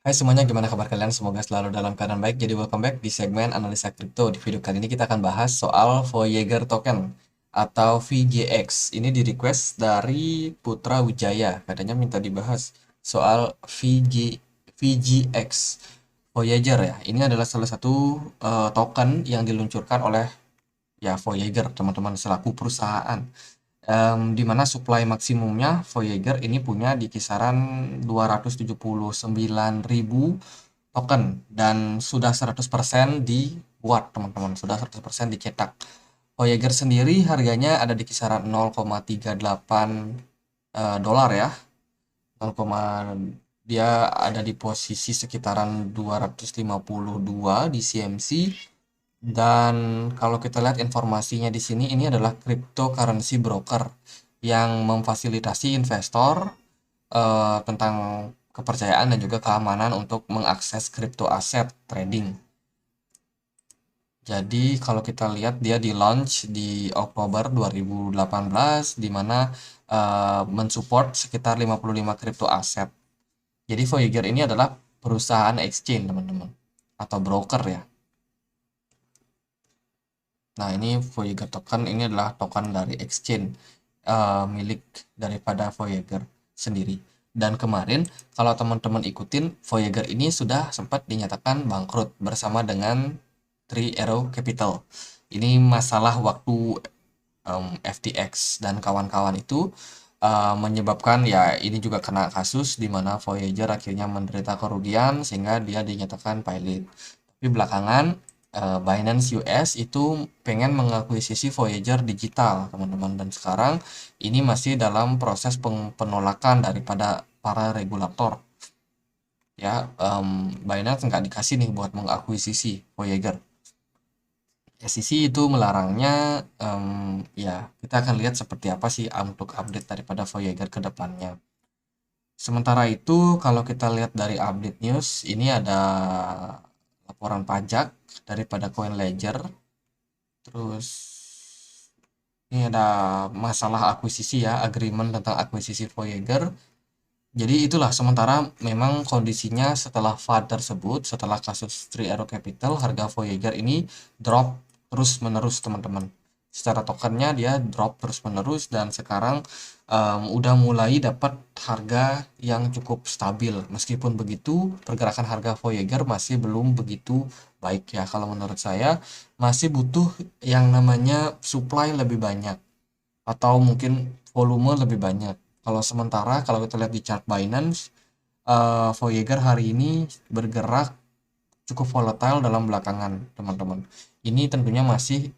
Hai semuanya, gimana kabar kalian? Semoga selalu dalam keadaan baik. Jadi welcome back di segmen analisa kripto. Di video kali ini kita akan bahas soal Voyager Token atau VGX. Ini di request dari Putra Wijaya. Katanya minta dibahas soal VGX Voyager ya. Ini adalah salah satu token yang diluncurkan oleh ya Voyager, teman-teman, selaku perusahaan. Di mana supply maksimumnya Voyager ini punya di kisaran 279.000 token dan sudah 100% dibuat, teman-teman, sudah 100% dicetak. Voyager sendiri harganya ada di kisaran 0,38 dolar ya. 0, dia ada di posisi sekitaran 252 di CMC. Dan kalau kita lihat informasinya di sini, ini adalah cryptocurrency broker yang memfasilitasi investor tentang kepercayaan dan juga keamanan untuk mengakses crypto aset trading. Jadi kalau kita lihat dia di launch di Oktober 2018 di mana mensupport sekitar 55 crypto aset. Jadi Voyager ini adalah perusahaan exchange, teman-teman, atau broker ya. Nah, ini Voyager token ini adalah token dari exchange milik daripada Voyager sendiri. Dan kemarin kalau teman-teman ikutin, Voyager ini sudah sempat dinyatakan bangkrut bersama dengan Three Arrow Capital. Ini masalah waktu FTX dan kawan-kawan itu menyebabkan ya ini juga kena kasus di mana Voyager akhirnya menderita kerugian sehingga dia dinyatakan pilot. Tapi belakangan Binance US itu pengen mengakuisisi Voyager Digital, teman-teman, dan sekarang ini masih dalam proses penolakan daripada para regulator. Ya, Binance nggak dikasih nih buat mengakuisisi Voyager. SEC itu melarangnya. Ya, kita akan lihat seperti apa sih untuk update daripada Voyager ke depannya. Sementara itu, kalau kita lihat dari update news, ini ada laporan pajak daripada CoinLedger. Terus ini ada masalah akuisisi ya, agreement tentang akuisisi Voyager. Jadi itulah, sementara memang kondisinya setelah FUD tersebut, setelah kasus Three Arrow Capital, harga Voyager ini drop terus-menerus, teman-teman. Secara tokennya dia drop terus-menerus dan sekarang udah mulai dapat harga yang cukup stabil. Meskipun begitu, pergerakan harga Voyager masih belum begitu baik ya. Kalau menurut saya masih butuh yang namanya supply lebih banyak atau mungkin volume lebih banyak. Kalau sementara kalau kita lihat di chart Binance, Voyager hari ini bergerak cukup volatile dalam belakangan, teman-teman. Ini tentunya masih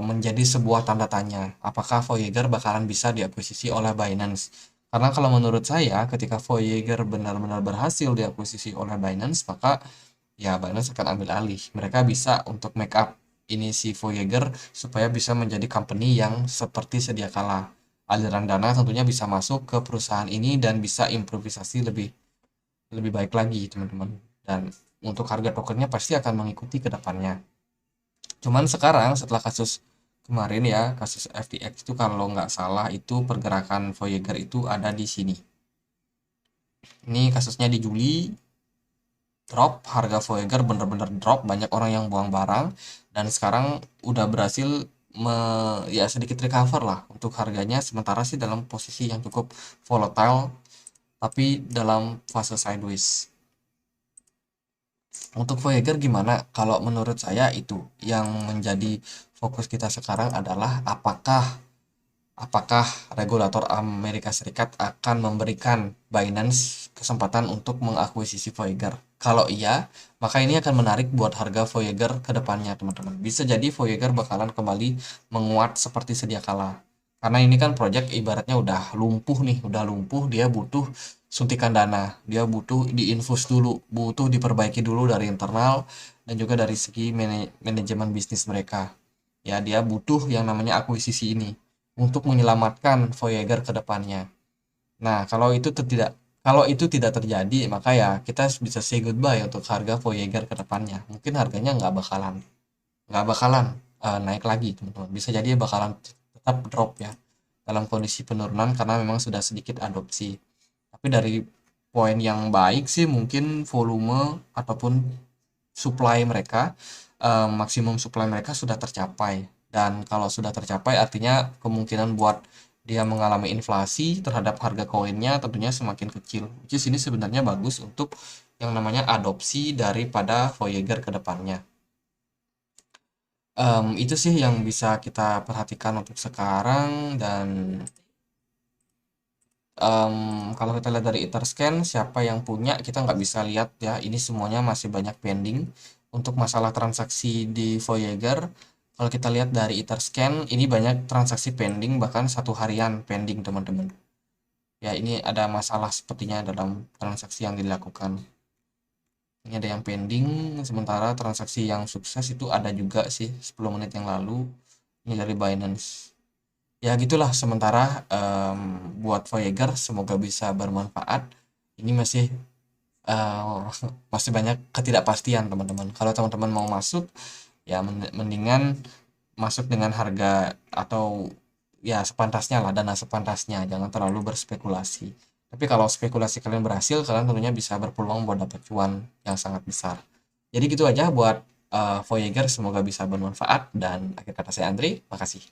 menjadi sebuah tanda tanya, apakah Voyager bakalan bisa diakuisisi oleh Binance. Karena kalau menurut saya, ketika Voyager benar-benar berhasil diakuisisi oleh Binance, maka ya Binance akan ambil alih. Mereka bisa untuk make up ini si Voyager supaya bisa menjadi company yang seperti sedia kala. Aliran dana tentunya bisa masuk ke perusahaan ini dan bisa improvisasi lebih lebih baik lagi, teman-teman. Dan untuk harga tokennya pasti akan mengikuti ke depannya. Cuman sekarang setelah kasus kemarin ya, kasus FTX itu kalau nggak salah itu pergerakan Voyager itu ada di sini. Ini kasusnya di Juli, drop harga Voyager, bener-bener drop, banyak orang yang buang barang, dan sekarang udah berhasil ya sedikit recover lah untuk harganya, sementara sih dalam posisi yang cukup volatile tapi dalam fase sideways. Untuk Voyager gimana? Kalau menurut saya itu yang menjadi fokus kita sekarang adalah apakah regulator Amerika Serikat akan memberikan Binance kesempatan untuk mengakuisisi Voyager. Kalau iya, maka ini akan menarik buat harga Voyager ke depannya, teman-teman. Bisa jadi Voyager bakalan kembali menguat seperti sedia kala. Karena ini kan project ibaratnya udah lumpuh nih, udah lumpuh, dia butuh suntikan dana, dia butuh diinfus dulu, butuh diperbaiki dulu dari internal dan juga dari segi manajemen bisnis mereka. Ya, dia butuh yang namanya akuisisi ini untuk menyelamatkan Voyager ke depannya. Nah, kalau itu tidak terjadi, maka ya kita bisa say goodbye untuk harga Voyager ke depannya. Mungkin harganya nggak bakalan naik lagi, teman-teman. Bisa jadi bakalan tetap drop ya dalam kondisi penurunan karena memang sudah sedikit adopsi. Tapi dari poin yang baik sih mungkin volume ataupun supply mereka, maksimum supply mereka sudah tercapai. Dan kalau sudah tercapai artinya kemungkinan buat dia mengalami inflasi terhadap harga koinnya tentunya semakin kecil. Which is ini sebenarnya bagus untuk yang namanya adopsi daripada Voyager ke depannya. Itu sih yang bisa kita perhatikan untuk sekarang. Dan kalau kita lihat dari Etherscan siapa yang punya kita nggak bisa lihat ya, ini semuanya masih banyak pending. Untuk masalah transaksi di Voyager, kalau kita lihat dari Etherscan ini banyak transaksi pending, bahkan 1 harian pending teman-teman. Ya ini ada masalah sepertinya dalam transaksi yang dilakukan. Ini ada yang pending, sementara transaksi yang sukses itu ada juga sih 10 menit yang lalu. Ini dari Binance. Ya gitulah sementara, buat Voyager semoga bisa bermanfaat. Ini masih masih banyak ketidakpastian teman-teman. Kalau teman-teman mau masuk ya mendingan masuk dengan harga atau ya sepantasnya lah, dana sepantasnya, jangan terlalu berspekulasi. Tapi kalau spekulasi kalian berhasil, kalian tentunya bisa berpeluang buat dapat cuan yang sangat besar. Jadi gitu aja buat Voyager, semoga bisa bermanfaat, dan akhir kata saya Andri, makasih.